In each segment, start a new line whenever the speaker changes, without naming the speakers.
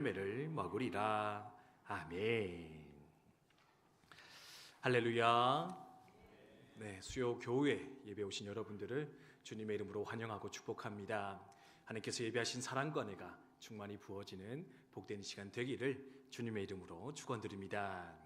열매를 먹으리라. 아멘. 할렐루야. 네, 수요 교회 예배 오신 여러분들을 주님의 이름으로 환영하고 축복합니다. 하나님께서 예배하신 사랑과 은혜가 충만히 부어지는 복된 시간 되기를 주님의 이름으로 축원드립니다.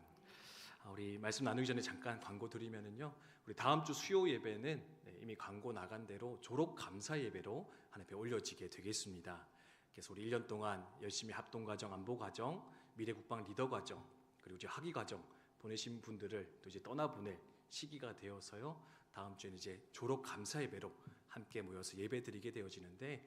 우리 말씀 나누기 전에 잠깐 광고 드리면은요, 우리 다음 주 수요 예배는 이미 광고 나간 대로 졸업 감사 예배로 하나님 앞에 올려지게 되겠습니다. 그래서 우리 1년 동안 열심히 합동과정, 안보과정, 미래국방 리더과정, 그리고 이제 학위과정 보내신 분들을 또 이제 떠나보낼 시기가 되어서요, 다음 주에는 이제 졸업 감사 예배로 함께 모여서 예배드리게 되어지는데,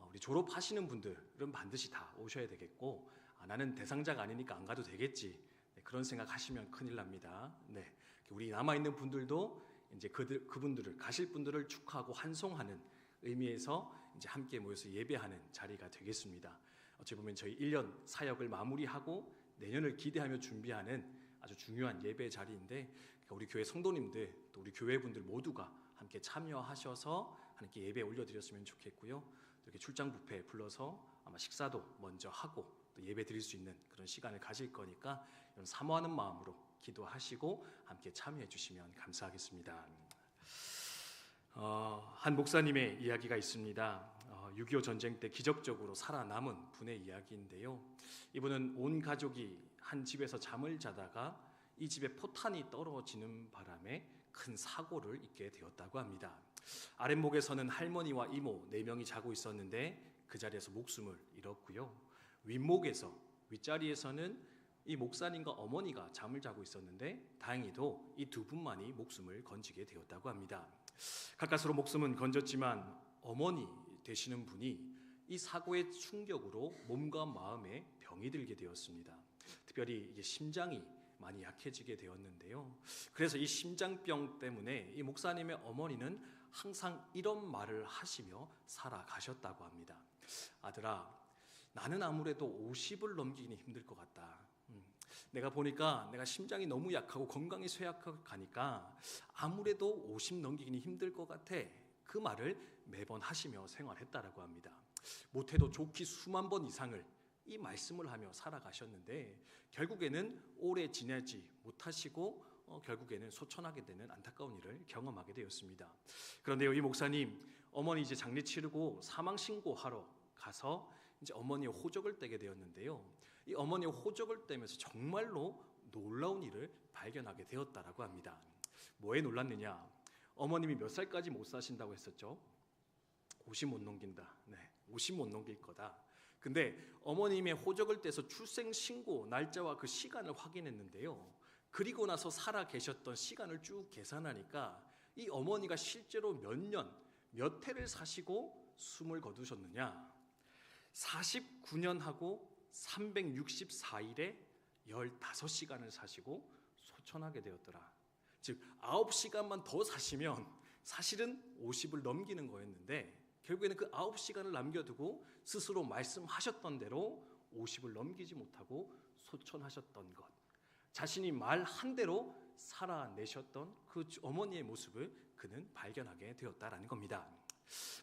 우리 졸업하시는 분들은 반드시 다 오셔야 되겠고, 나는 대상자가 아니니까 안 가도 되겠지, 그런 생각하시면 큰일 납니다. 네, 우리 남아있는 분들도 이제 그분들을, 가실 분들을 축하하고 환송하는 의미에서 이제 함께 모여서 예배하는 자리가 되겠습니다. 어찌 보면 저희 1년 사역을 마무리하고 내년을 기대하며 준비하는 아주 중요한 예배 자리인데, 우리 교회 성도님들 또 우리 교회분들 모두가 함께 참여하셔서 함께 예배 올려드렸으면 좋겠고요. 이렇게 출장 뷔페 불러서 아마 식사도 먼저 하고 또 예배 드릴 수 있는 그런 시간을 가질 거니까 이런 사모하는 마음으로 기도하시고 함께 참여해 주시면 감사하겠습니다. 한 목사님의 이야기가 있습니다. 6.25 전쟁 때 기적적으로 살아남은 분의 이야기인데요, 이분은 온 가족이 한 집에서 잠을 자다가 이 집에 포탄이 떨어지는 바람에 큰 사고를 입게 되었다고 합니다. 아랫목에서는 할머니와 이모 4명이 자고 있었는데 그 자리에서 목숨을 잃었고요, 윗자리에서는 이 목사님과 어머니가 잠을 자고 있었는데 다행히도 이 두 분만이 목숨을 건지게 되었다고 합니다. 가까스로 목숨은 건졌지만 어머니 되시는 분이 이 사고의 충격으로 몸과 마음에 병이 들게 되었습니다. 특별히 이제 심장이 많이 약해지게 되었는데요, 그래서 이 심장병 때문에 이 목사님의 어머니는 항상 이런 말을 하시며 살아가셨다고 합니다. 아들아, 나는 아무래도 50을 넘기기는 힘들 것 같다. 내가 보니까 내가 심장이 너무 약하고 건강이 쇠약하니까 아무래도 50 넘기기는 힘들 것 같아. 그 말을 매번 하시며 생활했다라고 합니다. 못해도 좋기 수만 번 이상을 이 말씀을 하며 살아가셨는데 결국에는 오래 지내지 못하시고 결국에는 소천하게 되는 안타까운 일을 경험하게 되었습니다. 그런데요, 이 목사님 어머니 이제 장례 치르고 사망 신고하러 가서 이제 어머니의 호적을 떼게 되었는데요, 이 어머니의 호적을 떼면서 정말로 놀라운 일을 발견하게 되었다라고 합니다. 뭐에 놀랐느냐? 어머님이 몇 살까지 못 사신다고 했었죠? 50 못 넘긴다. 네, 50 못 넘길 거다. 근데 어머님의 호적을 떼서 출생 신고 날짜와 그 시간을 확인했는데요, 그리고 나서 살아 계셨던 시간을 쭉 계산하니까 이 어머니가 실제로 몇 년, 몇 해를 사시고 숨을 거두셨느냐? 49년 하고 364일에 15시간을 사시고 소천하게 되었더라. 즉 9시간만 더 사시면 사실은 50을 넘기는 거였는데 결국에는 그 9시간을 남겨두고 스스로 말씀하셨던 대로 50을 넘기지 못하고 소천하셨던 것, 자신이 말한 대로 살아내셨던 그 어머니의 모습을 그는 발견하게 되었다라는 겁니다.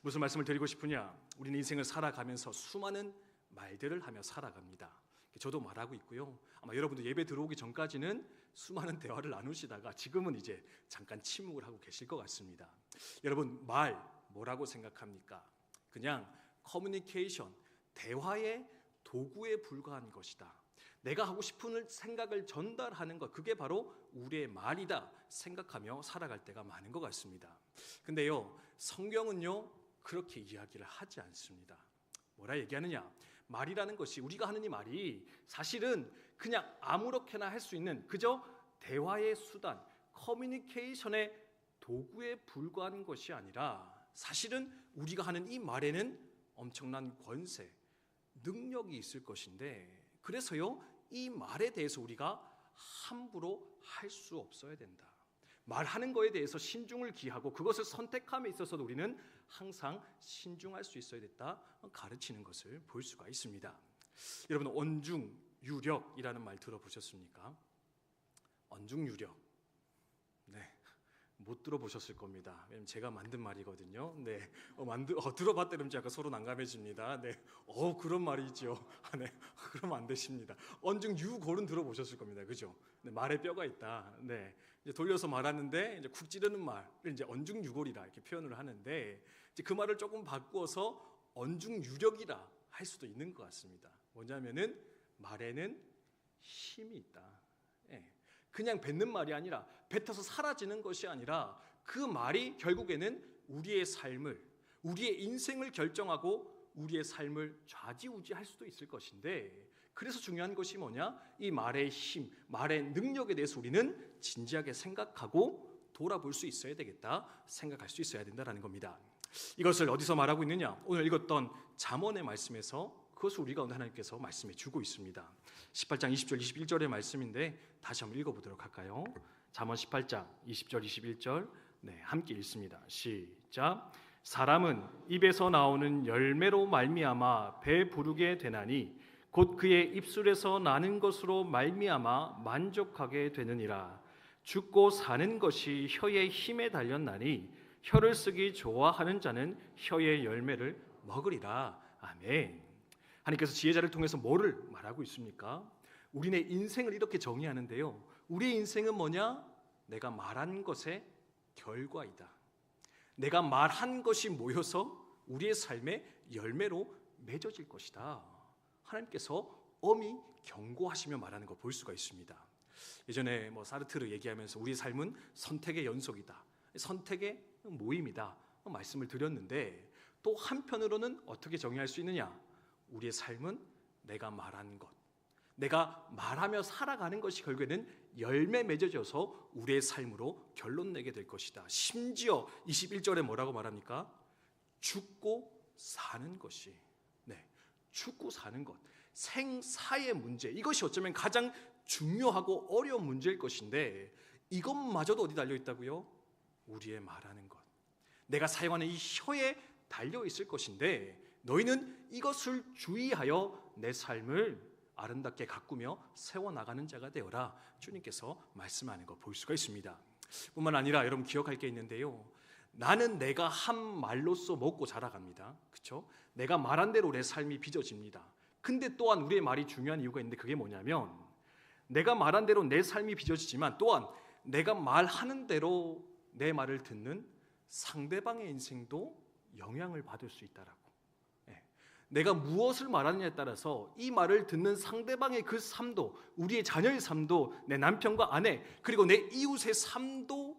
무슨 말씀을 드리고 싶으냐? 우리는 인생을 살아가면서 수많은 말들을 하며 살아갑니다. 저도 말하고 있고요, 아마 여러분도 예배 들어오기 전까지는 수많은 대화를 나누시다가 지금은 이제 잠깐 침묵을 하고 계실 것 같습니다. 여러분, 말 뭐라고 생각합니까? 그냥 커뮤니케이션, 대화의 도구에 불과한 것이다. 내가 하고 싶은 생각을 전달하는 것, 그게 바로 우리의 말이다 생각하며 살아갈 때가 많은 것 같습니다. 근데요, 성경은요 그렇게 이야기를 하지 않습니다. 뭐라 얘기하느냐? 말이라는 것이, 우리가 하는 이 말이 사실은 그냥 아무렇게나 할 수 있는 그저 대화의 수단, 커뮤니케이션의 도구에 불과한 것이 아니라 사실은 우리가 하는 이 말에는 엄청난 권세, 능력이 있을 것인데, 그래서요 이 말에 대해서 우리가 함부로 할 수 없어야 된다. 말하는 것에 대해서 신중을 기하고 그것을 선택함에 있어서도 우리는 항상 신중할 수 있어야 됐다 가르치는 것을 볼 수가 있습니다. 여러분, 언중유력이라는 말 들어보셨습니까? 언중유력. 네, 못 들어보셨을 겁니다. 왜냐면 제가 만든 말이거든요. 네, 들어봤다 그러면 약간 서로 난감해집니다. 네, 그런 말이죠. 네, 그러면 안 되십니다. 언중 유골은 들어보셨을 겁니다. 그죠? 네, 말에 뼈가 있다. 네, 이제 돌려서 말하는데 이제 쿡 찌르는 말을 이제 언중유골이라 이렇게 표현을 하는데 이제 그 말을 조금 바꾸어서 언중유력이라 할 수도 있는 것 같습니다. 뭐냐면은 말에는 힘이 있다. 예. 그냥 뱉는 말이 아니라 뱉어서 사라지는 것이 아니라 그 말이 결국에는 우리의 삶을, 우리의 인생을 결정하고 우리의 삶을 좌지우지할 수도 있을 것인데, 그래서 중요한 것이 뭐냐? 이 말의 힘, 말의 능력에 대해서 우리는 진지하게 생각하고 돌아볼 수 있어야 되겠다, 생각할 수 있어야 된다라는 겁니다. 이것을 어디서 말하고 있느냐? 오늘 읽었던 잠언의 말씀에서 그것을 우리가 오늘 하나님께서 말씀해 주고 있습니다. 18장 20절 21절의 말씀인데 다시 한번 읽어보도록 할까요? 잠언 18장 20절 21절 네, 함께 읽습니다. 시작. 사람은 입에서 나오는 열매로 말미암아 배 부르게 되나니 곧 그의 입술에서 나는 것으로 말미암아 만족하게 되느니라. 죽고 사는 것이 혀의 힘에 달렸나니 혀를 쓰기 좋아하는 자는 혀의 열매를 먹으리라. 아멘. 하나님께서 지혜자를 통해서 뭐를 말하고 있습니까? 우리네 인생을 이렇게 정의하는데요, 우리의 인생은 뭐냐? 내가 말한 것의 결과이다. 내가 말한 것이 모여서 우리의 삶의 열매로 맺어질 것이다. 하나님께서 엄히 경고하시며 말하는 거 볼 수가 있습니다. 예전에 사르트르 얘기하면서 우리의 삶은 선택의 연속이다, 선택의 모임이다 말씀을 드렸는데, 또 한편으로는 어떻게 정의할 수 있느냐? 우리의 삶은 내가 말한 것, 내가 말하며 살아가는 것이 결국에는 열매 맺어져서 우리의 삶으로 결론 내게 될 것이다. 심지어 21절에 뭐라고 말합니까? 죽고 사는 것이, 네, 죽고 사는 것, 생사의 문제, 이것이 어쩌면 가장 중요하고 어려운 문제일 것인데, 이것마저도 어디 달려 있다고요? 우리의 말하는 것, 내가 사용하는 이 혀에 달려 있을 것인데, 너희는 이것을 주의하여 내 삶을 아름답게 가꾸며 세워나가는 자가 되어라. 주님께서 말씀하는 거 볼 수가 있습니다. 뿐만 아니라 여러분 기억할 게 있는데요, 나는 내가 한 말로써 먹고 자라갑니다. 그렇죠? 내가 말한 대로 내 삶이 빚어집니다. 근데 또한 우리의 말이 중요한 이유가 있는데, 그게 뭐냐면 내가 말한 대로 내 삶이 빚어지지만 또한 내가 말하는 대로 내 말을 듣는 상대방의 인생도 영향을 받을 수 있다라고. 내가 무엇을 말하느냐에 따라서 이 말을 듣는 상대방의 그 삶도, 우리의 자녀의 삶도, 내 남편과 아내, 그리고 내 이웃의 삶도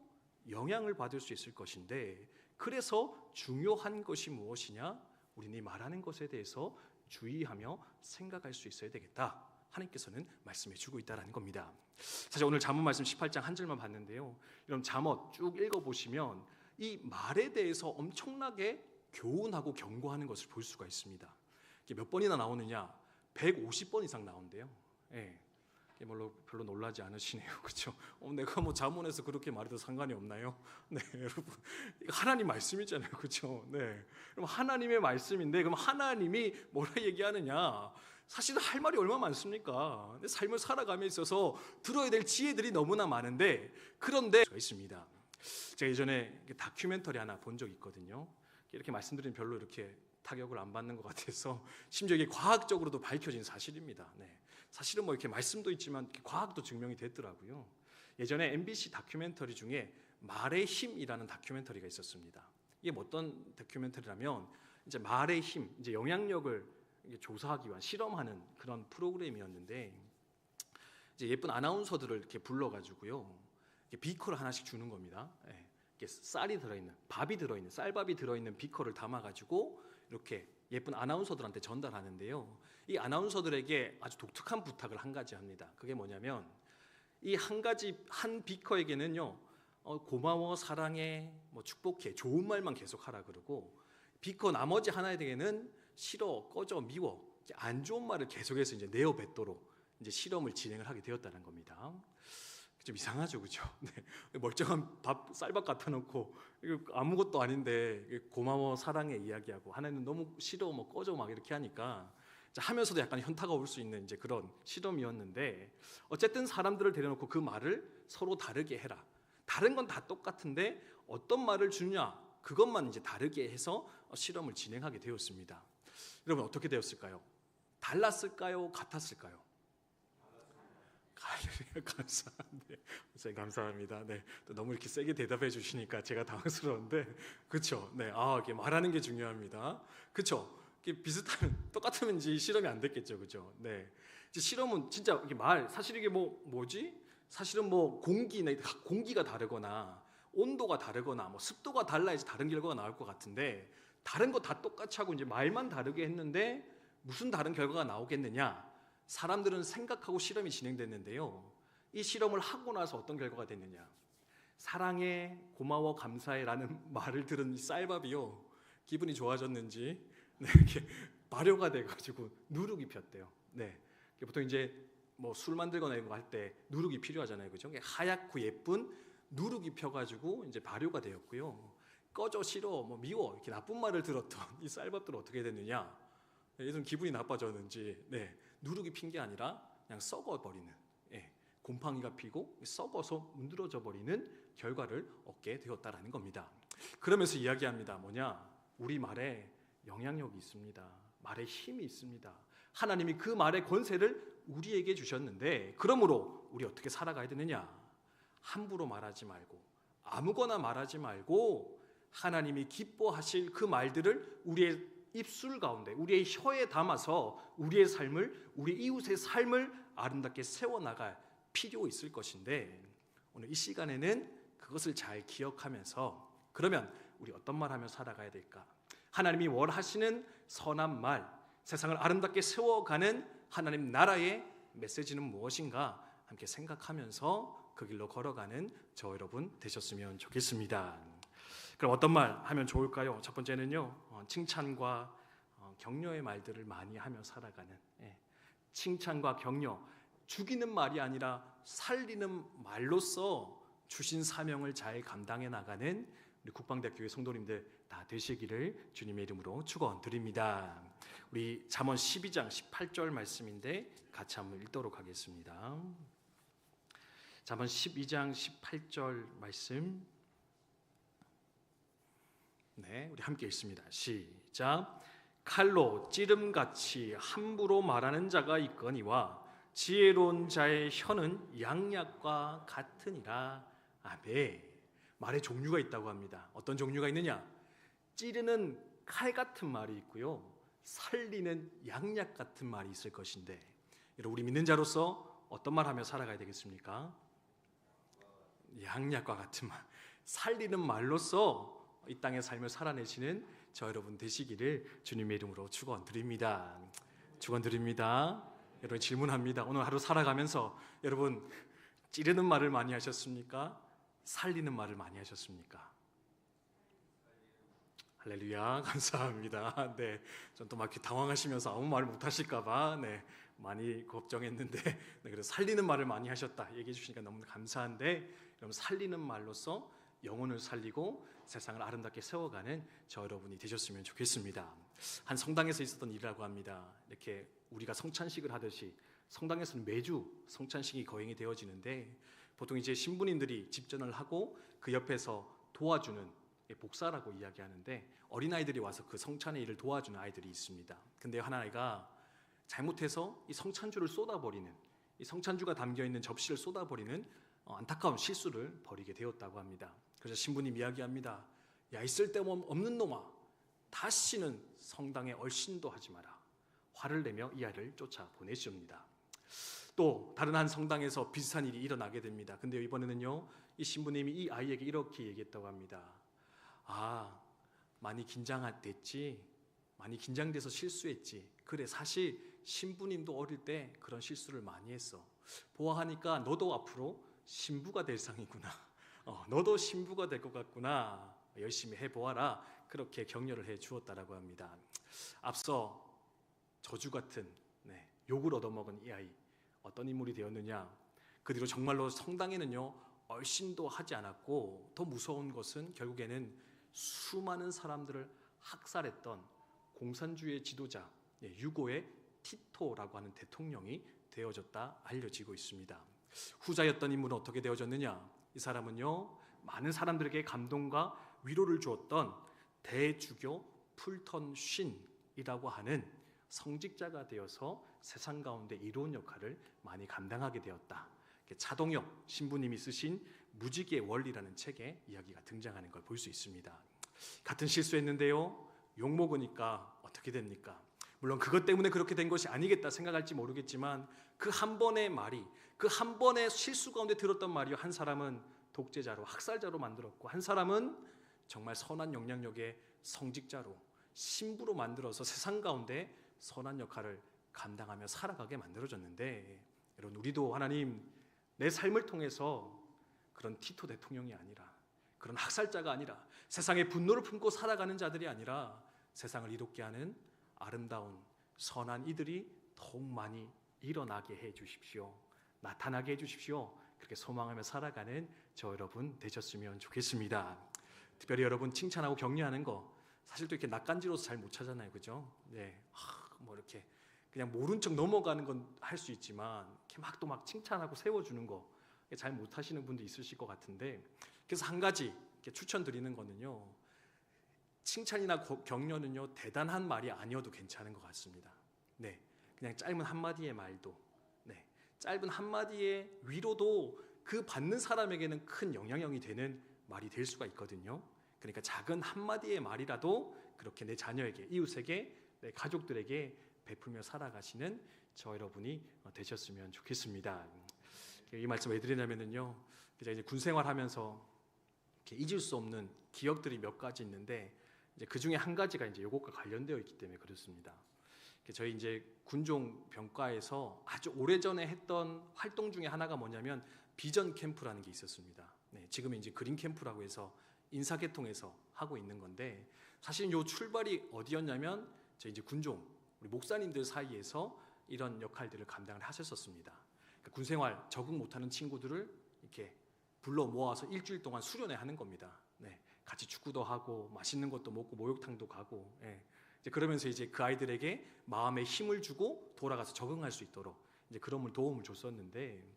영향을 받을 수 있을 것인데, 그래서 중요한 것이 무엇이냐? 우리는 이 말하는 것에 대해서 주의하며 생각할 수 있어야 되겠다. 하나님께서는 말씀해 주고 있다는 겁니다. 사실 오늘 잠언 말씀 18장 한 절만 봤는데요, 여러분 잠언 쭉 읽어보시면 이 말에 대해서 엄청나게 교훈하고 경고하는 것을 볼 수가 있습니다. 이게 몇 번이나 나오느냐? 150번 이상 나온대요. 예. 별로 놀라지 않으시네요. 그렇죠? 내가 잠언에서 그렇게 말해도 상관이 없나요? 네, 여러분. 이거 하나님 말씀이잖아요. 그렇죠? 네. 그럼 하나님의 말씀인데, 그럼 하나님이 뭐라 얘기하느냐? 사실 할 말이 얼마나 많습니까? 근데 삶을 살아감에 있어서 들어야 될 지혜들이 너무나 많은데, 그런데 있습니다. 제가 예전에 다큐멘터리 하나 본 적이 있거든요. 이렇게 말씀드리면 별로 이렇게 타격을 안 받는 것 같아서, 심지어 이게 과학적으로도 밝혀진 사실입니다. 네. 사실은 이렇게 말씀도 있지만 과학도 증명이 됐더라고요. 예전에 MBC 다큐멘터리 중에 말의 힘이라는 다큐멘터리가 있었습니다. 이게 어떤 다큐멘터리라면, 이제 말의 힘, 이제 영향력을 조사하기 위한 실험하는 그런 프로그램이었는데, 이제 예쁜 아나운서들을 이렇게 불러가지고요, 이렇게 비커를 하나씩 주는 겁니다. 네. 이렇게 쌀이 들어있는, 밥이 들어있는, 쌀밥이 들어있는 비커를 담아가지고 이렇게 예쁜 아나운서들한테 전달하는데요, 이 아나운서들에게 아주 독특한 부탁을 한 가지 합니다. 그게 뭐냐면, 이 한 비커에게는요, 고마워, 사랑해, 축복해, 좋은 말만 계속 하라 그러고, 비커 나머지 하나에게는 싫어, 꺼져, 미워, 안 좋은 말을 계속해서 이제 내어 뱉도록 이제 실험을 진행을 하게 되었다는 겁니다. 좀 이상하죠, 그렇죠? 네. 멀쩡한 쌀밥 갖다 놓고 아무것도 아닌데 고마워, 사랑해 이야기하고, 하나는 너무 싫어, 꺼져 막 이렇게 하니까 하면서도 약간 현타가 올 수 있는 이제 그런 실험이었는데, 어쨌든 사람들을 데려놓고 그 말을 서로 다르게 해라, 다른 건 다 똑같은데 어떤 말을 주냐 그것만 이제 다르게 해서 실험을 진행하게 되었습니다. 여러분 어떻게 되었을까요? 달랐을까요? 같았을까요? 감사합니다. 선생님 감사합니다. 네, 또 너무 이렇게 세게 대답해 주시니까 제가 당황스러운데, 그렇죠? 네, 이게 말하는 게 중요합니다. 그렇죠? 이게 비슷한 똑같으면 이제 실험이 안 됐겠죠, 그렇죠? 네, 이제 실험은 진짜 이게 사실 이게 뭐지? 사실은 뭐 공기가 다르거나 온도가 다르거나 뭐 습도가 달라야지 다른 결과가 나올 것 같은데 다른 거 다 똑같이 하고 이제 말만 다르게 했는데 무슨 다른 결과가 나오겠느냐? 사람들은 생각하고 실험이 진행됐는데요. 이 실험을 하고 나서 어떤 결과가 됐느냐? 사랑해, 고마워, 감사해라는 말을 들은 이 쌀밥이요. 기분이 좋아졌는지 이렇게 발효가 돼가지고 누룩이 폈대요. 네, 보통 이제 뭐 술 만들거나 이런 거 할 때 누룩이 필요하잖아요, 그죠? 하얗고 예쁜 누룩이 펴가지고 이제 발효가 되었고요. 꺼져, 싫어, 뭐 미워 이렇게 나쁜 말을 들었던 이 쌀밥들은 어떻게 됐느냐? 얘들은 기분이 나빠졌는지 누룩이 핀 게 아니라 그냥 썩어버리는, 곰팡이가 피고 썩어서 문드러져 버리는 결과를 얻게 되었다라는 겁니다. 그러면서 이야기합니다. 뭐냐? 우리 말에 영향력이 있습니다. 말에 힘이 있습니다. 하나님이 그 말의 권세를 우리에게 주셨는데 그러므로 우리 어떻게 살아가야 되느냐? 함부로 말하지 말고 아무거나 말하지 말고 하나님이 기뻐하실 그 말들을 우리의 입술 가운데 우리의 혀에 담아서 우리의 삶을, 우리 이웃의 삶을 아름답게 세워나갈 필요 있을 것인데 오늘 이 시간에는 그것을 잘 기억하면서 그러면 우리 어떤 말 하며 살아가야 될까? 하나님이 원하시는 선한 말, 세상을 아름답게 세워가는 하나님 나라의 메시지는 무엇인가 함께 생각하면서 그 길로 걸어가는 저 여러분 되셨으면 좋겠습니다. 그럼 어떤 말 하면 좋을까요? 첫 번째는요, 칭찬과 격려의 말들을 많이 하며 살아가는, 칭찬과 격려, 죽이는 말이 아니라 살리는 말로써 주신 사명을 잘 감당해 나가는 우리 국방대학교의 성도님들 다 되시기를 주님의 이름으로 축원드립니다. 우리 잠언 12장 18절 말씀인데 같이 한번 읽도록 하겠습니다. 잠언 12장 18절 말씀, 우리 함께 읽습니다. 시작. 칼로 찌름같이 함부로 말하는 자가 있거니와 지혜로운 자의 혀는 양약과 같으니라. 아멘. 말의 종류가 있다고 합니다. 어떤 종류가 있느냐? 찌르는 칼 같은 말이 있고요, 살리는 양약 같은 말이 있을 것인데, 여러분 우리 믿는 자로서 어떤 말 하며 살아가야 되겠습니까? 양약과 같은 말, 살리는 말로써 이 땅의 삶을 살아내시는 저 여러분 되시기를 주님의 이름으로 축원드립니다. 축원드립니다. 여러분 질문합니다. 오늘 하루 살아가면서 여러분 찌르는 말을 많이 하셨습니까? 살리는 말을 많이 하셨습니까? 할렐루야, 감사합니다. 네, 전 또 막 이렇게 당황하시면서 아무 말 못 하실까봐 많이 걱정했는데, 그래서 살리는 말을 많이 하셨다 얘기해 주시니까 너무 감사한데, 여러분 살리는 말로써 영혼을 살리고 세상을 아름답게 세워가는 저 여러분이 되셨으면 좋겠습니다. 한 성당에서 있었던 일이라고 합니다. 이렇게 우리가 성찬식을 하듯이 성당에서는 매주 성찬식이 거행이 되어지는데 보통 이제 신부님들이 집전을 하고 그 옆에서 도와주는 복사라고 이야기하는데 어린아이들이 와서 그 성찬의 일을 도와주는 아이들이 있습니다. 근데 한 아이가 잘못해서 이 성찬주를 쏟아버리는, 이 성찬주가 담겨있는 접시를 쏟아버리는 안타까운 실수를 벌이게 되었다고 합니다. 그래서 신부님 이야기합니다. 야, 이 쓸데없는 놈아, 다시는 성당에 얼씬도 하지 마라. 화를 내며 이 아이를 쫓아보내십니다. 또 다른 한 성당에서 비슷한 일이 일어나게 됩니다. 근데 이번에는요, 이 신부님이 이 아이에게 이렇게 얘기했다고 합니다. 많이 긴장됐지, 많이 긴장돼서 실수했지. 그래, 사실 신부님도 어릴 때 그런 실수를 많이 했어. 보아하니까 너도 앞으로 신부가 될 상이구나. 너도 신부가 될 것 같구나. 열심히 해보아라. 그렇게 격려를 해 주었다라고 합니다. 앞서 저주 같은 욕을 얻어먹은 이 아이, 어떤 인물이 되었느냐? 그 뒤로 정말로 성당에는요 얼씬도 하지 않았고, 더 무서운 것은 결국에는 수많은 사람들을 학살했던 공산주의 지도자 유고의 티토라고 하는 대통령이 되어졌다 알려지고 있습니다. 후자였던 인물은 어떻게 되어졌느냐? 이 사람은요, 많은 사람들에게 감동과 위로를 주었던 대주교 풀턴 쉰이라고 하는 성직자가 되어서 세상 가운데 이로운 역할을 많이 감당하게 되었다. 차동혁 신부님이 쓰신 무지개의 원리라는 책에 이야기가 등장하는 걸 볼 수 있습니다. 같은 실수했는데요, 욕먹으니까 어떻게 됩니까? 물론 그것 때문에 그렇게 된 것이 아니겠다 생각할지 모르겠지만 그 한 번의 말이, 그 한 번의 실수 가운데 들었던 말이 한 사람은 독재자로, 학살자로 만들었고, 한 사람은 정말 선한 영향력의 성직자로, 신부로 만들어서 세상 가운데 선한 역할을 감당하며 살아가게 만들어졌는데, 여러분, 우리도 하나님, 내 삶을 통해서 그런 티토 대통령이 아니라, 그런 학살자가 아니라, 세상의 분노를 품고 살아가는 자들이 아니라 세상을 이롭게 하는 아름다운 선한 이들이 더욱 많이 일어나게 해 주십시오. 나타나게 해 주십시오. 그렇게 소망하며 살아가는 저 여러분 되셨으면 좋겠습니다. 특별히 여러분 칭찬하고 격려하는 거 사실 또 이렇게 낯간지러워서 잘 못 하잖아요, 그죠? 네, 뭐 이렇게 그냥 모른 척 넘어가는 건 할 수 있지만 이렇게 막 칭찬하고 세워주는 거 잘 못 하시는 분도 있으실 것 같은데, 그래서 한 가지 이렇게 추천드리는 거는요, 칭찬이나 격려는요 대단한 말이 아니어도 괜찮은 것 같습니다. 네, 그냥 짧은 한마디의 말도, 네, 짧은 한마디의 위로도 그 받는 사람에게는 큰 영향력이 되는 말이 될 수가 있거든요. 그러니까 작은 한마디의 말이라도 그렇게 내 자녀에게, 이웃에게, 내 가족들에게 베풀며 살아가시는 저 여러분이 되셨으면 좋겠습니다. 이 말씀 왜 드리냐면요, 이제 군 생활하면서 잊을 수 없는 기억들이 몇 가지 있는데, 이제 그 중에 한 가지가 이제 이것과 관련되어 있기 때문에 그렇습니다. 저희 이제 군종 병과에서 아주 오래전에 했던 활동 중에 하나가 뭐냐면 비전 캠프라는 게 있었습니다. 네, 지금은 이제 그린 캠프라고 해서 인사계통에서 하고 있는 건데, 사실 요 출발이 어디였냐면 저희 이제 군종 우리 목사님들 사이에서 이런 역할들을 감당을 하셨었습니다. 그러니까 군생활 적응 못하는 친구들을 이렇게 불러 모아서 일주일 동안 수련회 하는 겁니다. 네, 같이 축구도 하고 맛있는 것도 먹고 목욕탕도 가고, 이제 그러면서 이제 그 아이들에게 마음에 힘을 주고 돌아가서 적응할 수 있도록 이제 그런 도움을 줬었는데,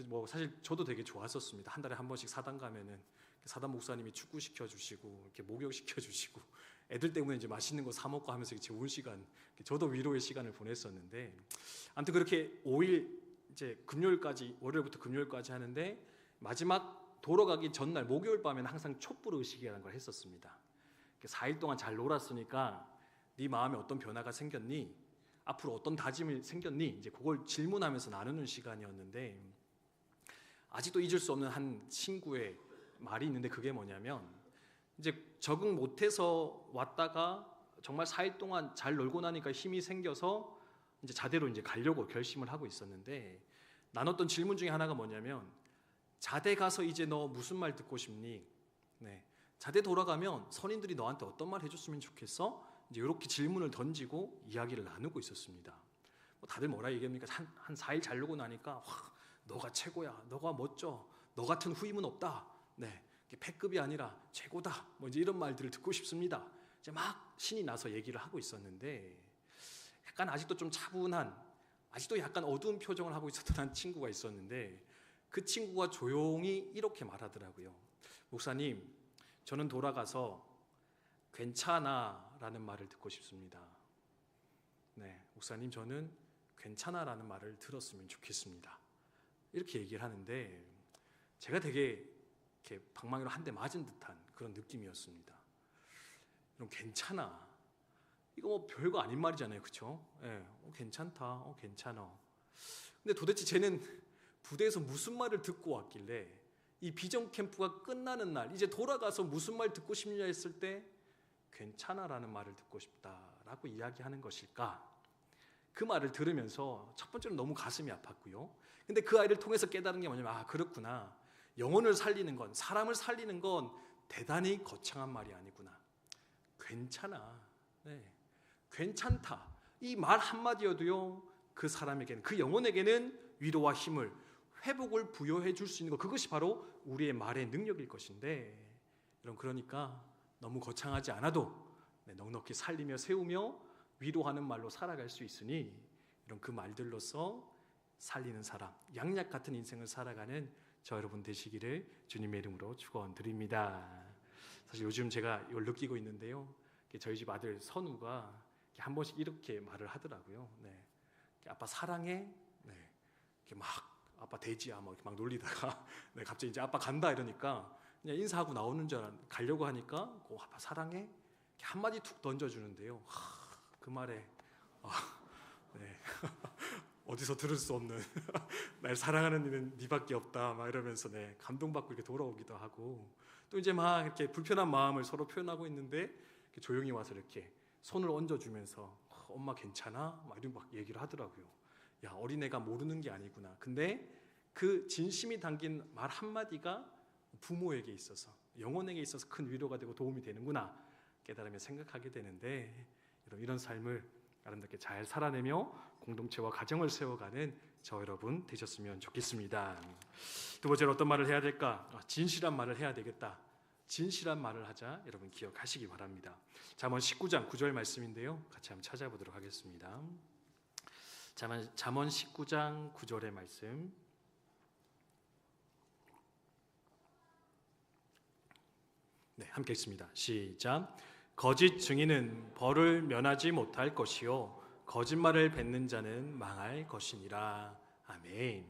뭐 사실 저도 되게 좋았었습니다. 한 달에 한 번씩 사당 가면은 사당 목사님이 축구 시켜주시고 이렇게 목욕 시켜주시고 애들 때문에 이제 맛있는 거 사 먹고 하면서 좋은 시간, 저도 위로의 시간을 보냈었는데, 아무튼 그렇게 5일 이제 금요일까지, 월요일부터 금요일까지 하는데 마지막 돌아가기 전날 목요일 밤에는 항상 촛불 의식이라는 걸 했었습니다. 4일 동안 잘 놀았으니까 네 마음에 어떤 변화가 생겼니? 앞으로 어떤 다짐이 생겼니? 이제 그걸 질문하면서 나누는 시간이었는데, 아직도 잊을 수 없는 한 친구의 말이 있는데, 그게 뭐냐면 이제 적응 못해서 왔다가 정말 4일 동안 잘 놀고 나니까 힘이 생겨서 이제 자대로 이제 가려고 결심을 하고 있었는데, 나눴던 질문 중에 하나가 뭐냐면, 자대 가서 이제 너 무슨 말 듣고 싶니? 네, 자대 돌아가면 선인들이 너한테 어떤 말 해줬으면 좋겠어? 이제 이렇게 질문을 던지고 이야기를 나누고 있었습니다. 뭐 다들 뭐라 얘기합니까? 한 4일 잘 놀고 나니까 너가 최고야, 너가 멋져, 너 같은 후임은 없다. 네, 패급이 아니라 최고다. 뭐 이제 이런 말들을 듣고 싶습니다. 이제 막 신이 나서 얘기를 하고 있었는데, 약간 아직도 좀 차분한, 아직도 약간 어두운 표정을 하고 있었던 한 친구가 있었는데, 그 친구가 조용히 이렇게 말하더라고요. 목사님, 저는 돌아가서 괜찮아 라는 말을 듣고 싶습니다. 네, 목사님, 저는 괜찮아 라는 말을 들었으면 좋겠습니다. 이렇게 얘기를 하는데, 제가 되게 이렇게 방망이로 한 대 맞은 듯한 그런 느낌이었습니다. 그럼 괜찮아, 이거 뭐 별거 아닌 말이잖아요, 그렇죠? 괜찮다, 괜찮아. 근데 도대체 쟤는 부대에서 무슨 말을 듣고 왔길래 이 비전 캠프가 끝나는 날 이제 돌아가서 무슨 말 듣고 싶냐 했을 때 괜찮아라는 말을 듣고 싶다라고 이야기하는 것일까? 그 말을 들으면서 첫 번째로 너무 가슴이 아팠고요. 근데 그 아이를 통해서 깨달은 게 뭐냐면, 그렇구나, 영혼을 살리는 건, 사람을 살리는 건 대단히 거창한 말이 아니구나. 괜찮아, 네, 괜찮다, 이 말 한마디여도요, 그 사람에게는, 그 영혼에게는 위로와 힘을, 회복을 부여해 줄 수 있는 것, 그것이 바로 우리의 말의 능력일 것인데, 여러분, 그러니까 너무 거창하지 않아도 넉넉히 살리며 세우며 위로하는 말로 살아갈 수 있으니, 이런 그 말들로서 살리는 사람, 양약 같은 인생을 살아가는 저 여러분 되시기를 주님의 이름으로 축원드립니다. 사실 요즘 제가 이걸 느끼고 있는데요. 저희 집 아들 선우가 한 번씩 이렇게 말을 하더라고요. 네. 아빠 사랑해. 네. 이렇게 막 아빠 돼지야 뭐 이렇게 막 놀리다가 네, 갑자기 이제 아빠 간다 이러니까 그냥 인사하고 나오는 줄 가려고 하니까 아빠 사랑해. 이렇게 한마디 툭 던져주는데요. 그 말에 네. 어디서 들을 수 없는 날 사랑하는 이는 네밖에 없다 막 이러면서 네, 감동받고 이렇게 돌아오기도 하고 또 이제 막 이렇게 불편한 마음을 서로 표현하고 있는데 이렇게 조용히 와서 이렇게 손을 얹어주면서 엄마 괜찮아? 막 이런 막 얘기를 하더라고요. 야, 어린애가 모르는 게 아니구나. 근데 그 진심이 담긴 말 한마디가 부모에게 있어서 영혼에게 있어서 큰 위로가 되고 도움이 되는구나 깨달으며 생각하게 되는데 이런 삶을 아름답게 잘 살아내며 공동체와 가정을 세워가는 저 여러분 되셨으면 좋겠습니다. 두 번째로 어떤 말을 해야 될까? 진실한 말을 해야 되겠다. 진실한 말을 하자. 여러분 기억하시기 바랍니다. 잠언 19장 9절 말씀인데요. 같이 한번 찾아보도록 하겠습니다. 잠언 19장 9절의 말씀. 네, 함께 읽습니다. 시작. 거짓 증인은 벌을 면하지 못할 것이요 거짓말을 뱉는 자는 망할 것이니라. 아멘.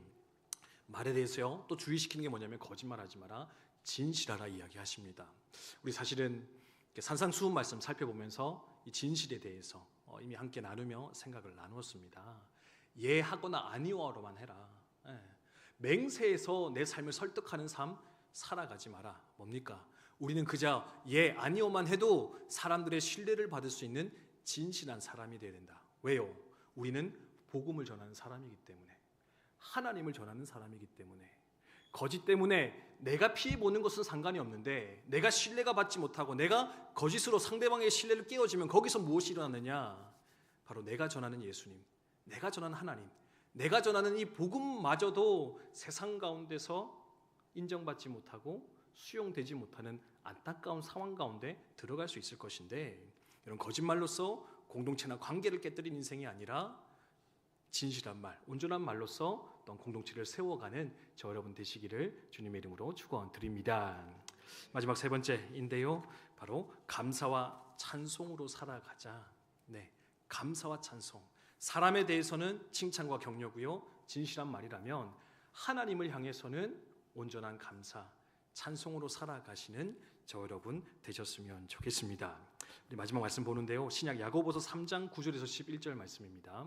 말에 대해서요 또 주의시키는 게 뭐냐면 거짓말하지 마라, 진실하라 이야기하십니다. 우리 사실은 산상수훈 말씀 살펴보면서 이 진실에 대해서 이미 함께 나누며 생각을 나누었습니다. 예 하거나 아니오로만 해라. 맹세해서 내 삶을 설득하는 삶 살아가지 마라. 뭡니까? 우리는 그저 예 아니오만 해도 사람들의 신뢰를 받을 수 있는 진실한 사람이 되어야 된다. 왜요? 우리는 복음을 전하는 사람이기 때문에, 하나님을 전하는 사람이기 때문에. 거짓 때문에 내가 피해보는 것은 상관이 없는데 내가 신뢰가 받지 못하고 내가 거짓으로 상대방의 신뢰를 깨어지면 거기서 무엇이 일어나느냐? 바로 내가 전하는 예수님, 내가 전하는 하나님, 내가 전하는 이 복음마저도 세상 가운데서 인정받지 못하고 수용되지 못하는 안타까운 상황 가운데 들어갈 수 있을 것인데, 이런 거짓말로서 공동체나 관계를 깨뜨린 인생이 아니라 진실한 말, 온전한 말로서 어떤 공동체를 세워가는 저 여러분 되시기를 주님의 이름으로 축원드립니다. 마지막 세 번째인데요, 바로 감사와 찬송으로 살아가자. 네, 감사와 찬송. 사람에 대해서는 칭찬과 격려고요, 진실한 말이라면 하나님을 향해서는 온전한 감사, 찬송으로 살아가시는 저 여러분 되셨으면 좋겠습니다. 우리 마지막 말씀 보는데요, 신약 야고보서 3장 9절에서 11절 말씀입니다.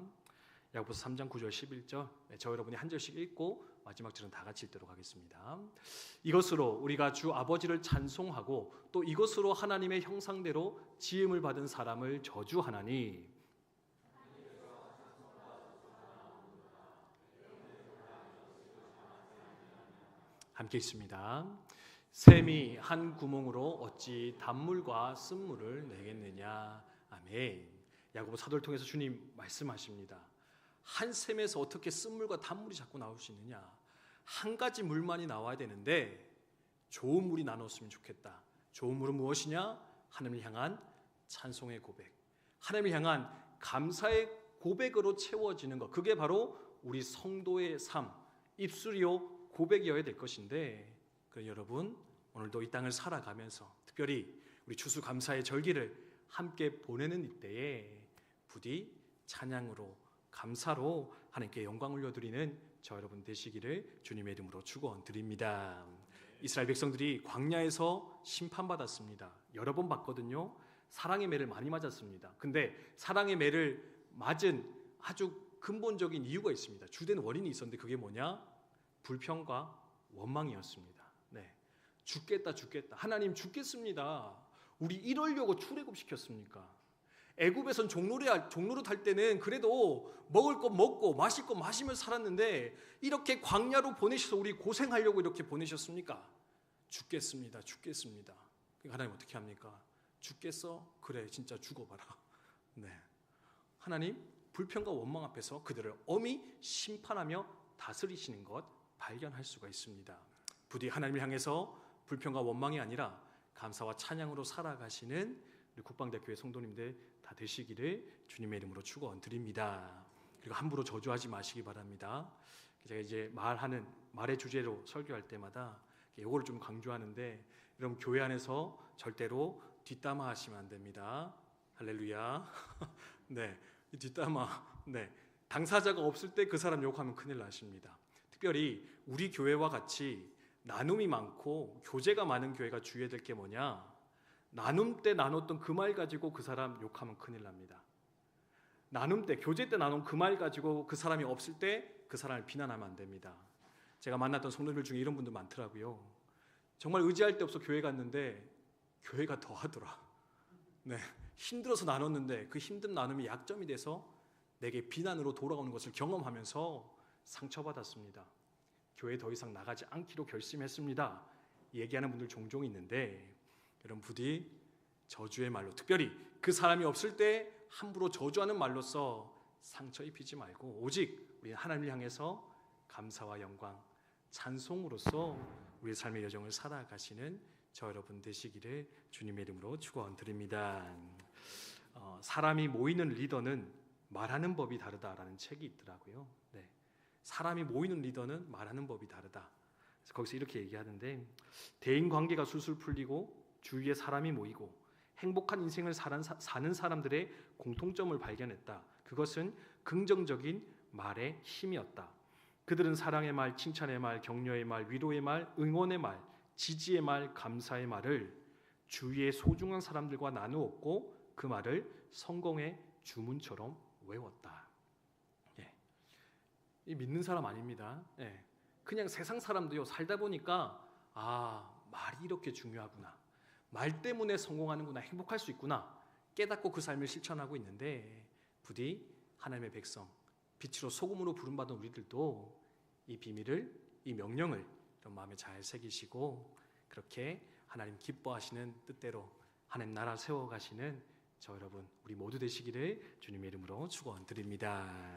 야고보서 3장 9절 11절 저 여러분이 한 절씩 읽고 마지막 절은 다 같이 읽도록 하겠습니다. 이것으로 우리가 주 아버지를 찬송하고 또 이것으로 하나님의 형상대로 지음을 받은 사람을 저주하나니, 함께 있습니다. 샘이 한 구멍으로 어찌 단물과 쓴물을 내겠느냐. 아멘. 야고보 사도를 통해서 주님 말씀하십니다. 한 샘에서 어떻게 쓴물과 단물이 자꾸 나올 수 있느냐? 한 가지 물만이 나와야 되는데 좋은 물이 나눴으면 좋겠다. 좋은 물은 무엇이냐? 하나님을 향한 찬송의 고백, 하나님을 향한 감사의 고백으로 채워지는 것, 그게 바로 우리 성도의 삶, 입술이요 고백이어야 될 것인데, 여러분 오늘도 이 땅을 살아가면서 특별히 우리 추수감사의 절기를 함께 보내는 이때에 부디 찬양으로 감사로 하나님께 영광 올려드리는 저 여러분 되시기를 주님의 이름으로 축원드립니다. 이스라엘 백성들이 광야에서 심판받았습니다. 여러 번 봤거든요. 사랑의 매를 많이 맞았습니다. 근데 사랑의 매를 맞은 아주 근본적인 이유가 있습니다. 주된 원인이 있었는데 그게 뭐냐? 불평과 원망이었습니다. 네, 죽겠다. 하나님 죽겠습니다. 우리 이러려고 출애굽시켰습니까? 애굽에선 종로를 탈 때는 그래도 먹을 거 먹고 마실 거 마시면서 살았는데 이렇게 광야로 보내셔서 우리 고생하려고 이렇게 보내셨습니까? 죽겠습니다. 그러니까 하나님 어떻게 합니까? 죽겠어? 그래, 진짜 죽어봐라. 네, 하나님 불평과 원망 앞에서 그들을 엄히 심판하며 다스리시는 것 발견할 수가 있습니다. 부디 하나님을 향해서 불평과 원망이 아니라 감사와 찬양으로 살아가시는 우리 국방대교회 성도님들 다 되시기를 주님의 이름으로 축원드립니다. 그리고 함부로 저주하지 마시기 바랍니다. 제가 이제 말의 주제로 설교할 때마다 이거를 좀 강조하는데, 여러분 교회 안에서 절대로 뒷담화 하시면 안 됩니다. 할렐루야. 네, 이 뒷담화. 네, 당사자가 없을 때 그 사람 욕하면 큰일 나십니다. 특별히 우리 교회와 같이 나눔이 많고 교제가 많은 교회가 주의해야 될 게 뭐냐? 나눔 때 나눴던 그 말 가지고 그 사람 욕하면 큰일 납니다. 나눔 때, 교제 때 나눈 그 말 가지고 그 사람이 없을 때 그 사람을 비난하면 안 됩니다. 제가 만났던 성도들 중에 이런 분들 많더라고요. 정말 의지할 데 없어 교회 갔는데 교회가 더 하더라. 네, 힘들어서 나눴는데 그 힘든 나눔이 약점이 돼서 내게 비난으로 돌아오는 것을 경험하면서 상처받았습니다. 교회 더 이상 나가지 않기로 결심했습니다. 얘기하는 분들 종종 있는데, 여러분 부디 저주의 말로, 특별히 그 사람이 없을 때 함부로 저주하는 말로써 상처 입히지 말고 오직 우리 하나님을 향해서 감사와 영광, 찬송으로서 우리의 삶의 여정을 살아가시는 저 여러분 되시기를 주님의 이름으로 축원드립니다. 사람이 모이는 리더는 말하는 법이 다르다라는 책이 있더라고요. 네, 사람이 모이는 리더는 말하는 법이 다르다. 그래서 거기서 이렇게 얘기하는데, 대인 관계가 술술 풀리고 주위에 사람이 모이고 행복한 인생을 사는 사람들의 공통점을 발견했다. 그것은 긍정적인 말의 힘이었다. 그들은 사랑의 말, 칭찬의 말, 격려의 말, 위로의 말, 응원의 말, 지지의 말, 감사의 말을 주위의 소중한 사람들과 나누었고 그 말을 성공의 주문처럼 외웠다. 예. 이 믿는 사람 아닙니다. 예. 그냥 세상 사람도요, 살다 보니까 말이 이렇게 중요하구나, 말 때문에 성공하는구나, 행복할 수 있구나 깨닫고 그 삶을 실천하고 있는데, 부디 하나님의 백성, 빛으로 소금으로 부름받은 우리들도 이 비밀을, 이 명령을 좀 마음에 잘 새기시고 그렇게 하나님 기뻐하시는 뜻대로 하나님 나라 세워가시는 저 여러분 우리 모두 되시기를 주님의 이름으로 축원드립니다.